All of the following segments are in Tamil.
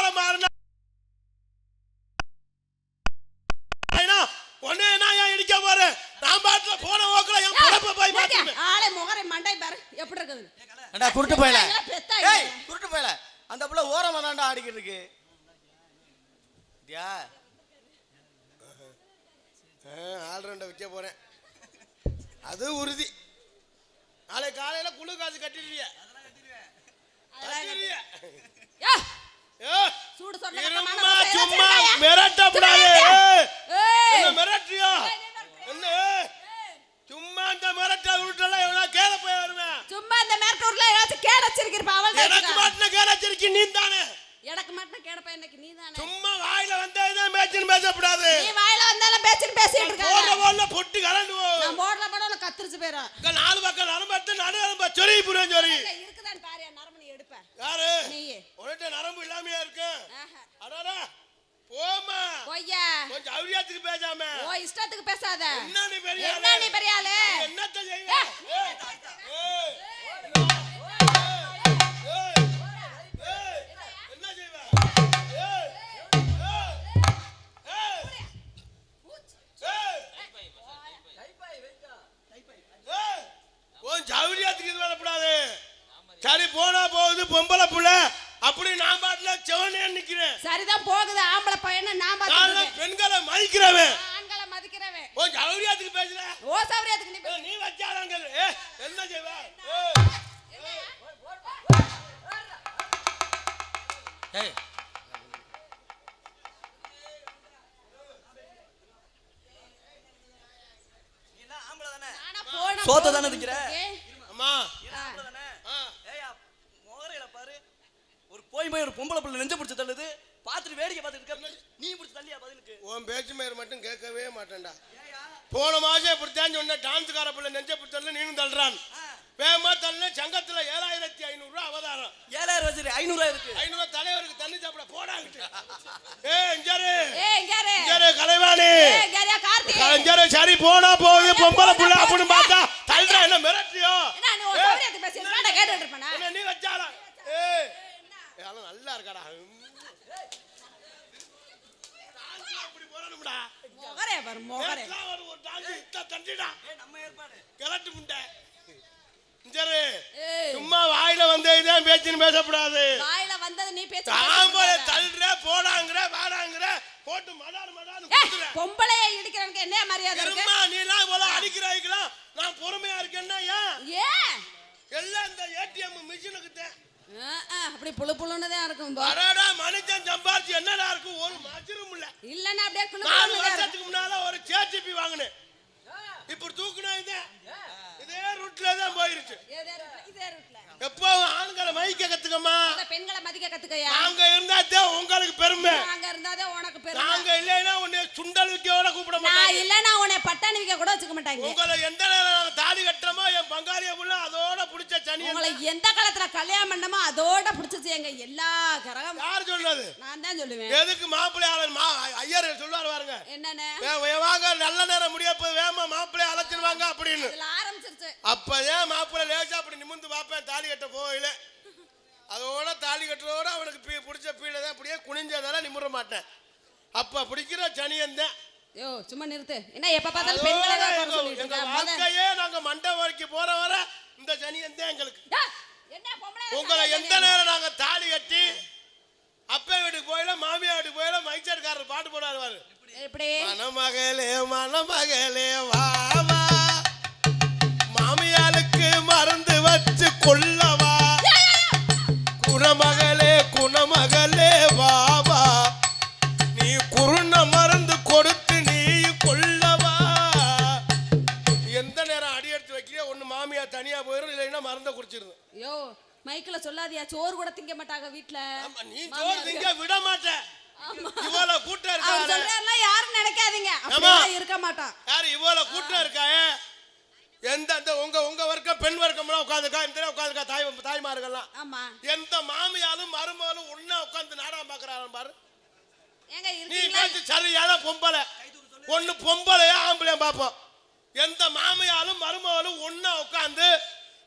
ஓரம் மாறினா ஒண்ணே நான் ஏன் இடிக்க போறேன்? நான் பாட்டுல போன ஓக்கல என் பொழப்ப போய் மாட்டேன். ஆளே முகரை மண்டை பாரு எப்படி இருக்குது. அடா குருட்டு போயல. ஏய் குருட்டு போயல. அந்த புள்ள ஓரமா தான்டா ஆடிக்கிட்டு இருக்கு. யா ஆல்ரவுண்டர் வைக்க போறேன். அது உறுதி. நாளை காலையில குழு காசு கட்டிடுவியா? அதெல்லாம் கட்டிடுவேன். யா சூடு சொன்ன சும்மா மிரட்ட கூடாது. என்ன மிரட்டியா? என்ன சும்மா அந்த மிரட்ட உருட்டல எவனா கேள போய் வருவேன். சும்மா அந்த மிரட்ட உருட்டல ஏதாச்சும் கேட வச்சிருக்கிற அவள் தான். எனக்கு மாட்டன கேட வச்சிருக்கீ நீ தானே. எனக்கு மாட்டன கேட பையன் இன்னைக்கு நீ தானே. சும்மா வாயில வந்தேதே மேச்சின் பேச கூடாது. நீ வாயில வந்தால பேச்சின் பேசிட்டு இருக்க. போறவல்ல பொட்டி கலண்டுவோ. நான் போறல படல கத்திரிச்சு போறா. நாலு பக்கம் நரம்பட்டு நரம்ப சொறி புரே சொறி. இருக்குதான் பாரு நரம்பு நீ எடுப்ப. யாரு? நீ. உனட்ட நரம்பு இல்லாமயா இருக்கு? அடடா போமா. போய்யா. கொஞ்சம் அவுரியாத்துக்கு பேசாம. ஓ இஷ்டத்துக்கு பேசாத. என்ன நீ பெரிய ஆளு? என்ன நீ பெரிய ஆளு? என்னத்த செய்வே? ஏய் சரி போனா போகுது பொம்பளை புள்ள அப்படி நான் பாட்டுல செவனே நிக்கிறேன். சரிதான் போகுது ஆம்பளை பையனை நான் பாத்துக்கிறேன். பெண்களை மதிக்கிறவன் ஆண்களை மதிக்கிறவன். ஓ சௌரியத்துக்கு பேசுற. ஓ சௌரியத்துக்கு நீ வச்சாலாங்க என்ன செய்வ? ஏய் நீ என்ன ஆம்பளை தானே? சோத்த தானே திங்கற? அம்மா ஆம்பளை தானே? ஏய் மோகரையில பாரு ஒரு போய் ஒரு பொம்பளை புள்ள நெஞ்ச பிடிச்சு தள்ளுது பாத்துட்டு வேடிக்கை பார்த்துட்டு இருக்க நீ பிடிச்சு தள்ளியா பதிலுக்கு? உன் பேச்சு மேல மட்டும் கேட்கவே மாட்டேன்டா. போன மாசம் இப்படித்தான் சொன்ன டான்ஸ்கார புள்ள நெஞ்ச பிடிச்சு தள்ளு நீனும் தள்ளுறான். வேமா தள்ளு சங்கத்துல 7500 ரூபாய் அவதாரம். 7000 வச்சிரு 500 இருக்கு. 500 தலைவருக்கு தண்ணி சாப்பிட போடாங்கிட்டு. இங்கரு கலைவாணி இங்கரு சரி போனா போகுது பொம்பளை புள்ள அப்படின்னு பார்த்தா தள்ளுற என்ன மிரட்டியோ? நீ வச்சாலா? நல்லா இருக்காடா. அப்படி போறணும்டா. மோகரே வர மோகரே. ஒரு டான்ஸ் இத்த தண்டிடா. நம்ம ஏற்பாடு. கிளட்டு முண்டை. இங்கரு சும்மா வாயில வந்தேதான் பேச்சின்னு பேசக்கூடாது. வாயில வந்தது நீ பேச்சு. ஆம்பளை தள்ளுற போடாங்கற வாடாங்கற போட்டு மடார் குத்துற. பொம்பளையை இடிக்கிறவனுக்கு என்ன மரியாதை இருக்கு? அம்மா நீலாம் போல அடிக்கறாய்க்கலாம். நான் பொறுமையா இருக்கேன்னா ஏன் எல்லாம் இந்த ஏடிஎம் மிஷினுக்கு தான். அப்படி புளு புளுன்னு தான் இருக்கும். அடடா மனுஷன் சம்பாரிச்சு என்னடா இருக்கு ஒரு மஜரும் இல்ல. இல்லன்னா அப்படியே குளு 4 வருஷத்துக்கு முன்னால ஒரு சேச்சிபி வாங்குனேன். இப்ப தூக்குனா இதே ரூட்ல தான் போயிருச்சு. இதே ரூட்ல எப்போ ஆண்களை மதிக்க கத்துக்கமா பெண்களை மதிக்க கத்துக்கயா. நாங்க இருந்தாதே உங்களுக்கு பெருமை. நாங்க இருந்தாதே உனக்கு பெருமை. நாங்க இல்லைனா உன்னை சுண்டல் விக்கோட கூப்பிட மாட்டாங்க. நான் இல்லனா உன்னை பட்டாணி விக்க கூட வச்சுக்க மாட்டாங்க. உங்களை எந்த நேரம் நாங்க தாலி கட்டறோமோ என் பங்காளிய புள்ள அதோட புடிச்ச சனிய. உங்களை எந்த காலத்துல கல்யாணம் பண்ணமோ அதோட புடிச்சது எங்க எல்லா கரகம். யார் சொன்னது? நான் தான் சொல்லுவேன். எதுக்கு மாப்பிள்ளை ஐயர் சொல்றாரு பாருங்க. என்னன்னு? வாங்க நல்ல நேரம் முடிய போய் வேமா மாப்பிள்ளை அழைச்சிடுவாங்க அப்படின்னு. இதுல ஆரம்பிச்சிருச்சு. அப்பவே மாப்பிள்ளை லேசா அப்படி நிமிர்ந்து பாப்பேன் தாலி கட்ட போயில. அதோட தாலி கட்டுறதோட அவனுக்கு பிடிச்ச பீட தான் அப்படியே குனிஞ்சதால நிமிர மாட்டேன். அப்ப பிடிக்கிற சனியன் தான். யோ சும்மா நிறுத்து. என்ன எப்ப பார்த்தாலும் பெண்களை தான் குறை சொல்லிட்டு இருக்க. வாழ்க்கையே நாங்க மண்டை வரைக்கும் போற வர இந்த சனியன் தான் எங்களுக்கு. என்ன பொம்பளை உங்களை எந்த நேரம் நாங்க தாலி கட்டி அப்பா வீட்டுக்கு போயில மாமியா வீட்டுக்கு போயில மைச்சர்காரர் பாட்டு போடாரு. எப்படி? மணமகளே மணமகளே வா வா மாமியாளுக்கு மருந்து வச்சு கொள்ளவா குணமகளே குணமகளே வா வா நீ குருண மருந்து கொடுத்து நீ கொள்ளவா. எந்த நேரம் அடி எடுத்து வைக்கிறியா ஒண்ணு மாமியா தனியா போயிரும் இல்லைன்னா மருந்த குடிச்சிருது. யோ மைக்கில சொல்லாதியா சோறு கூட திங்க மாட்டாங்க வீட்ல. நீ சோறு திங்க விட மாட்ட. இவ்வளவு கூட்டம் இருக்கா? அவன் சொல்றதெல்லாம் யாரும் நினைக்காதீங்க. அப்படியே இருக்க மாட்டான். யார் இவ்வளவு கூட்டம் இருக்காயே? எந்த உங்க வர்க்கம் பெண் வர்க்கம்லாம் உட்கார்ந்துக்கா இந்த உட்கார்ந்துக்கா தாய்மார்கள்லாம். ஆமா. எந்த மாமியாலும் மருமகளும் ஒண்ணா உட்கார்ந்து நாடகம் பார்க்கறாங்க பாரு. ஏங்க நீ இருக்கீங்களா? பேச்சு சரியான பொம்பளை. ஒண்ணு பொம்பளையா ஆம்பளையா பாப்போம். எந்த மாமியாலும் மருமகளும் ஒண்ணா உட்கார்ந்து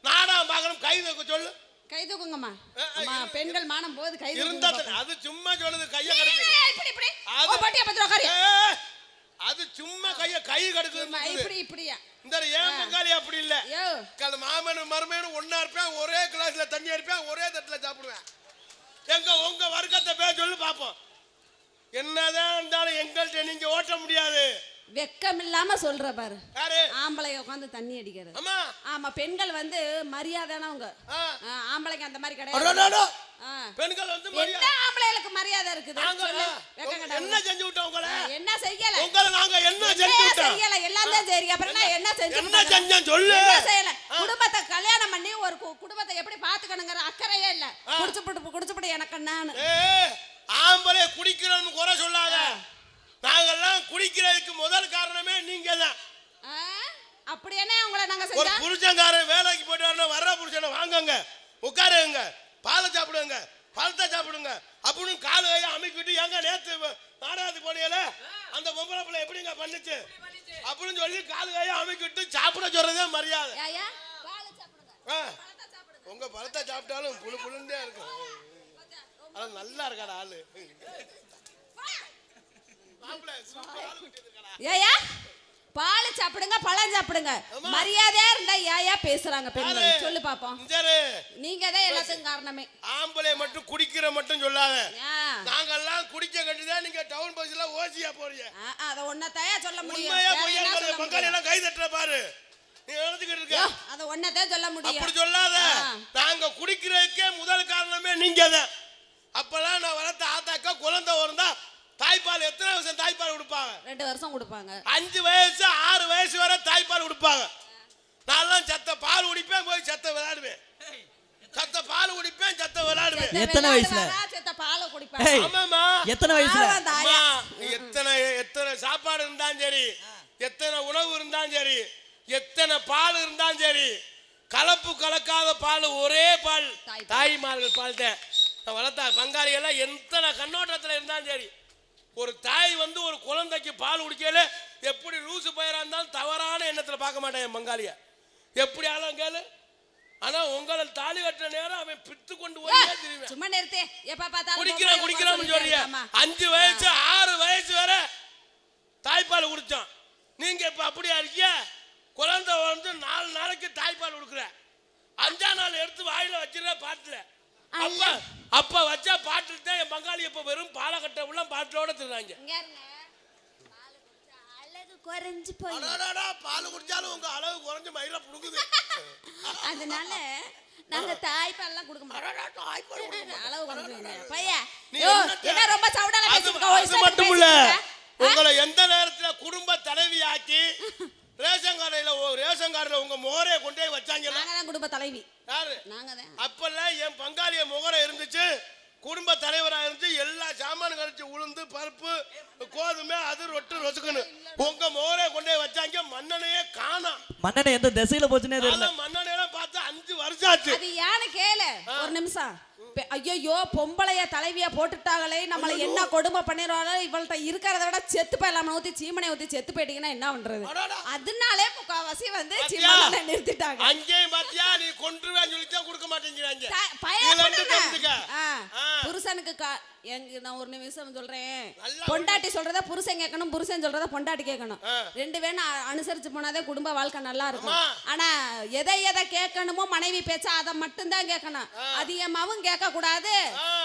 நாடகம் பார்க்கணும் கை தூக்க சொல்லு. கை தூக்குங்கம்மா. அம்மா பெண்கள் மானம் போகுது, கை இருந்தா தூக்குங்க. அது சும்மா சொல்லுது கைய கடுக்கு. இப்படி இப்படி. அது- ஓ பட்டியா பத்திர உட்காரு. அது சும்மா கை கடுக்குது. இப்படி இப்படியா. இந்த ஏன் பங்காளி அப்படி இல்ல. யோ மாமனும் மருமனும் ஒண்ணா இருப்பேன், ஒரே கிளாஸ்ல தண்ணி அடிப்பேன், ஒரே தட்டுல சாப்பிடுவேன். எங்க உங்க வர்க்கத்தை பேர் சொல்லி பாப்போம். என்னதான் இருந்தாலும் எங்கள்கிட்ட நீங்க ஓட்ட முடியாது. வெக்கம் இல்லாம சொல்ற பாரு. யாரு? ஆம்பளைங்க உட்காந்து தண்ணி அடிக்கிறது. அம்மா ஆமா, பெண்கள் வந்து மரியாதைனவங்க. ஆம்பளைங்க அந்த மாதிரி கிடையாது. அடடடா. பெண்கள் வந்து என்ன ஆம்பளைகளுக்கு மரியாதை இருக்குது? நாங்க சொல்லு. வெக்கம் என்ன கெட்டவங்க. செஞ்சு விட்டோம் உங்களை? என்ன செய்யல? உங்களை நாங்க என்ன செஞ்சு விட்டோம்? செய்யல, எல்லாம் தான் செய்றீங்க. அப்புறம் நான் என்ன செஞ்சு என்ன செஞ்சேன் சொல்லு. என்ன செய்யல? குடும்பத்தை கல்யாணம் பண்ணி ஒரு குடும்பத்தை எப்படி பாத்துக்கணுங்கிற அக்கறையே இல்ல. குடிச்சுப்புட்டு எனக்கு நான் ஆம்பளை குடிக்கிறோம்னு குறை சொல்லாத. நாங்கெல்லாம் குடிக்கிறதுக்கு முதல் காரணமே நீங்க தான். அப்படி என்ன உங்களை நாங்க ஒரு செஞ்சா? புருஷன்காரன் வேலைக்கு போயிட்டு வர்ற புருஷனை வாங்குங்க, உட்காருங்க, பாலை சாப்பிடுங்க, பழத்தை சாப்பிடுங்க அப்படின்னு காலு கையை அமைக்கிட்டு எங்க நேத்து நாடகத்துக்கு போனீங்களே அந்த பொம்பளை பிள்ளை எப்படிங்க பண்ணுச்சு அப்படின்னு சொல்லி காலு கையை அமைக்கிட்டு சாப்பிட சொல்றதே மரியாதை. உங்க பழத்தை சாப்பிட்டாலும் புழு புழுந்தே இருக்கும். அது நல்லா இருக்காடா ஆளு. ஏயா பால் சாப்பிடுங்க, பழம் சாப்பிடுங்க. மரியாதையா இருந்தா ஏயா பேசுறாங்க பெண்கள்? சொல்லு பாப்போம். நீங்க தான் எல்லாத்துக்கும் காரணமே. ஆம்பளை மட்டும் குடிக்கிற மட்டும் சொல்லாத. நாங்கெல்லாம் குடிக்க கண்டிதான் நீங்க டவுன் பஸ்ல ஓசியா போறீங்க. அத ஒன்னத்தையா சொல்ல முடியும். உண்மையா பொய்யா பங்காளி எல்லாம் கை தட்டற பாரு. நீ எழுதிக்கிட்டு இருக்க. அத ஒன்னத்தையா சொல்ல முடியும். அப்படி சொல்லாத. நாங்க குடிக்கிறதுக்கே முதல் காரணமே நீங்க தான். அப்பலாம் நான் வளர்த்த ஆத்தாக்கா குழந்தை வந்தா தாய்ப்பால் எத்தனை வருஷம் தாய்ப்பால் கொடுப்பாங்க? 2 வருஷம் கொடுப்பாங்க. 5 வயசு 6 வயசு வரை தாய்ப்பால் கொடுப்பாங்க. நான்லாம் சத்த பால் குடிப்பேன், போய் சத்த விளையாடுவேன். சத்த பால் குடிப்பேன், சத்த விளையாடுவேன். எத்தனை வயசுல? சத்த பால் குடிப்பாங்க. ஆமாமா. எத்தனை வயசுல? எத்தனை சாப்பாடு இருந்தாலும் சரி, எத்தனை உணவு இருந்தாலும் சரி, எத்தனை பால் இருந்தாலும் சரி, கலப்பு கலக்காத பால் ஒரே பால் தாய்மார்கள் பால் தான். வளர்த்தா பங்காளி எல்லாம் எத்தனை கண்ணோட்டத்தில் இருந்தாலும் சரி, ஒரு தாய் வந்து ஒரு குழந்தைக்கு பால் குடிக்கல எப்படி ரூசு பயிரா இருந்தாலும் தவறான எண்ணத்துல பார்க்க மாட்டேன் என் பங்காளிய. எப்படி ஆளும் கேளு. ஆனா உங்களை தாலி கட்டுற நேரம் அவன் பித்து கொண்டு போய் சும்மா நிறுத்து. எப்ப பார்த்தாலும் குடிக்கிறான்னு சொல்றியா? 5 வயசு 6 வயசு வரை தாய்ப்பால் குடிச்சான். நீங்க இப்ப அப்படியா இருக்கிய? குழந்தை வந்து 4 நாளைக்கு தாய்ப்பால் கொடுக்குற, 5ஆம் நாள் எடுத்து வாயில வச்சிருக்க பாட்டுல. அப்ப வச்சா பாட்டில் தான் என் பங்காளி இப்ப வெறும் பாலை கட்ட உள்ள பாட்டிலோட தின்னாங்க. அழகு குறைஞ்சு போய் பால் குடிச்சாலும் உங்க அளவு குறைஞ்சு மயில புடுங்குது. அதனால நாங்க தாய்ப்பால் எல்லாம் கொடுக்க மாட்டோம். அளவு குறைஞ்சு பையா என்ன ரொம்ப சவுடால பேசிட்டு அது மட்டும் இல்ல, உங்களை எந்த நேரத்துல குடும்ப தலைவி ஆக்கி ரேஷன் கார்டுல உங்க முகரைய கொண்டே வச்சாங்க. நாங்க தான் குடும்ப தலைவி. யாரு? நாங்க தான். அப்பெல்லாம் என் பங்காளிய முகரை இருந்துச்சு, குடும்ப தலைவரா இருந்து எல்லா சாமான் கரைச்சு உளுந்து பருப்பு கோதுமை அது ரொட்டு ரொசுக்குன்னு உங்க முகரைய கொண்டே வச்சாங்க. மண்ணனையே காணோம். மண்ணனை எந்த திசையில போச்சுனே தெரியல. மண்ணனையெல்லாம் பார்த்து 5 வருஷம் ஆச்சு. அது யானு கேளு ஒரு நிமிஷம். ஐயோ பொம்பளைய தலைவியா போட்டுட்டாங்களே, நம்மள என்ன கொடுமை பண்ணிடுவாங்க. இவள்கிட்ட இருக்கிறத விட செத்து போயிடலாம் ஊத்தி சீமனை ஊத்தி செத்து போயிட்டீங்கன்னா என்ன பண்றது? அதனாலே முக்காவாசி வந்து சீமனை நிறுத்திட்டாங்க. அங்கேயும் பாத்தியா நீ கொன்றுவேன்னு சொல்லிட்டா கொடுக்க மாட்டேங்கிறாங்க. புருஷனுக்கு நான் ஒரு நிமிஷம் சொல்றேன். பொண்டாட்டி சொல்றத புருஷன் கேட்கணும், புருஷன் சொல்றத பொண்டாட்டி கேட்கணும். 2 பேரும் அனுசரிச்சு போனாதே குடும்ப வாழ்க்கை நல்லா இருக்கும். ஆனா எதை கேட்கணுமோ மனைவி பேச்ச அதை மட்டும் தான் கேட்கணும். அதிகமாவும் கேட்க கூடாது,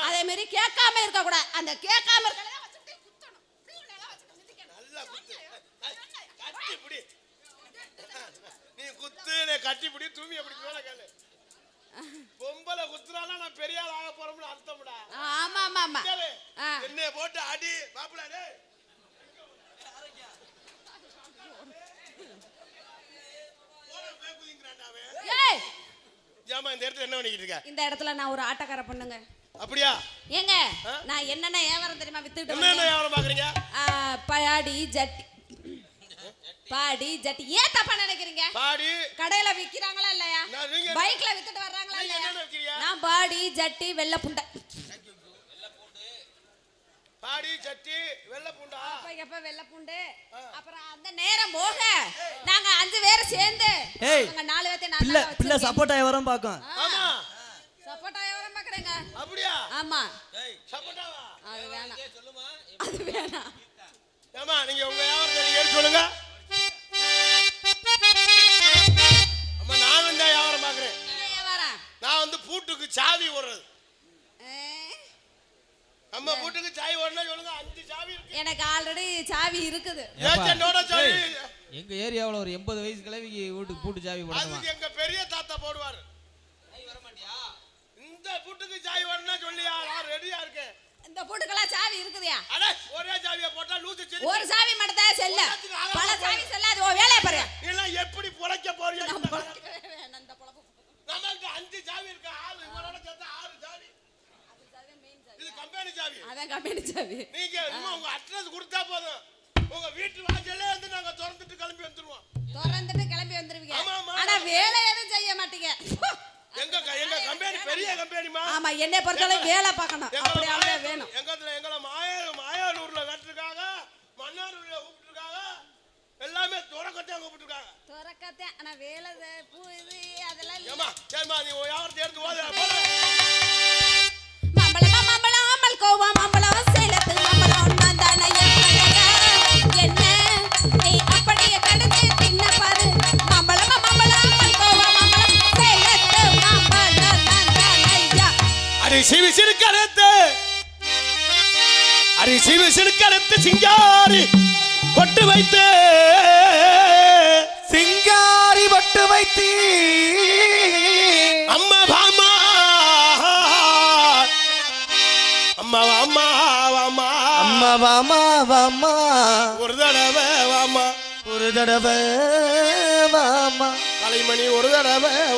அதே மாதிரி கேட்காம இருக்க கூடாது. அந்த கேட்காம இருக்கறத வச்சிட்டு குத்தணும். நல்லா குத்து. கட்டி புடி. நீ குத்து, நீ கட்டி புடி, தூமி அப்படி மேல கேளு. பொம்பளை குத்துறானா நான் பெரிய ஆள் ஆக போறோம்னு அர்த்தம்டா. ஆமா ஆமா ஆமா. என்ன போட்டு அடி பாப்புடா டேய். போற பேக்குங்கறான்டா அவன். ஏய் ஜாமா இந்த இடத்துல என்ன பண்ணிட்டு இருக்க? இந்த இடத்துல நான் ஒரு ஆட்டக்கார பொண்ணுங்க. அப்படியா? ஏங்க நான் என்னென்ன வியாபாரம் தெரியுமா வித்துட்டு என்ன வியாபாரம் பாக்குறீங்க? பாடி ஜட்டி. ஏன் தப்பா நினைக்கிறீங்க? பாடி கடையில விக்கிறாங்களா இல்லையா? பைக்ல வித்துட்டு வர்றாங்களா இல்லையா? நான் பாடி ஜட்டி வெள்ளை புண்டை. பாடி ஜட்டி வெள்ளை புண்டா. அப்ப வெள்ளை புண்டு. அப்புறம் அந்த நேரம் போக நாங்க 5 பேர் சேர்ந்து நாங்க 4 பேர்த்தை பிள்ளை சப்போர்ட் ஆயி வரோம் பாக்கும். ஆமா ஆமா சப்போட்டாவா அது வேணாம் அது வேணாம் ஏமா நீங்க உங்க வியாபாரத்தை நீங்க சொல்லுங்க. அம்மா நானும் தான் வியாபாரம் பாக்குறேன். நான் வந்து பூட்டுக்கு சாவி ஓடுறது. நம்ம பூட்டுக்கு சாவி ஓடுனா சொல்லுங்க. 5 சாவி இருக்கு. எனக்கு ஆல்ரெடி சாவி இருக்குது. ஏஜென்டோட சாவி எங்க ஏரியாவுல ஒரு 80 வயசு கிழவிக்கு வீட்டுக்கு பூட்டு சாவி போடுவாங்க. அது எங்க பெரிய தாத்தா போடுவாரு. நீ வர மாட்டியா? இந்த பூட்டுக்கு சாவி ஓடுனா சொல்லியா நான் ரெடியா இருக்கேன். இந்த பூட்டுக்கெல்லாம் சாவி இருக்குதியா? அட ஒரே சாவியை போட்டா லூசு செல்லு. ஒரு சாவி மட்டும் தான் செல்ல. பல சாவி செல்லாது. ஓ வேலைய பாரு. நீ எல்லாம் எப்படி பொழைக்க போறீங்க? நான் பொழைக்கவே அந்த பொழப்பு. நமக்கு 5 சாவி இருக்கு. ஆளு இவரோட சேர்த்து 6 சாவி. அது சாவி மெயின் சாவி. இது கம்பெனி சாவி. அதான் கம்பெனி சாவி. நீங்க உங்க அட்ரஸ் கொடுத்தா போதும். உங்க வீட்டு வாசல்ல வந்து நாங்க திறந்துட்டு கிளம்பி வந்துருவோம். திறந்துட்டு கிளம்பி வந்துருவீங்க. ஆமா. ஆனா வேலை எதுவும் செய்ய மாட்டீங்க. எங்க கம்பெனி பெரிய கம்பெனிமா. ஆமா என்னை பொறுத்தவரை வேலை பார்க்கணும். அப்படி ஆளே வேணும். எங்கள மாயானூர்ல கட்டிருக்காங்க. மன்னார்ல கூப்பிட்டுருக்காங்க. எல்லாமே துறக்கத்தை கூப்பிட்டுருக்காங்க. துறக்கத்தை ஆனா வேலை பூ இது அதெல்லாம் இல்ல. ஏமா சரிமா நீ யாவரத்தை எடுத்து போடு. மாம்பழம் மாம்பழம் அம்மல் கோவா மாம்பழம் சேலத்து மாம்பழம் நான் தானே என்ன நீ அப்படியே கடிச்சு தின்ன பாரு. மாம்பழம் மாம்பழம் அம்மல் கோவா மாம்பழம் சேலத்து மாம்பழம் நான் தானே. அரிசி விசிறுக்கறுத்து சிங்காரி கொட்டு வைத்து சிங்காரி பட்டு வைத்தி அம்மா வாமா அம்மா வாமா வாமா அம்மா வாமா வாமா ஒரு தடவை வாமா ஒரு தடவை வாமா கலைமணி ஒரு தடவை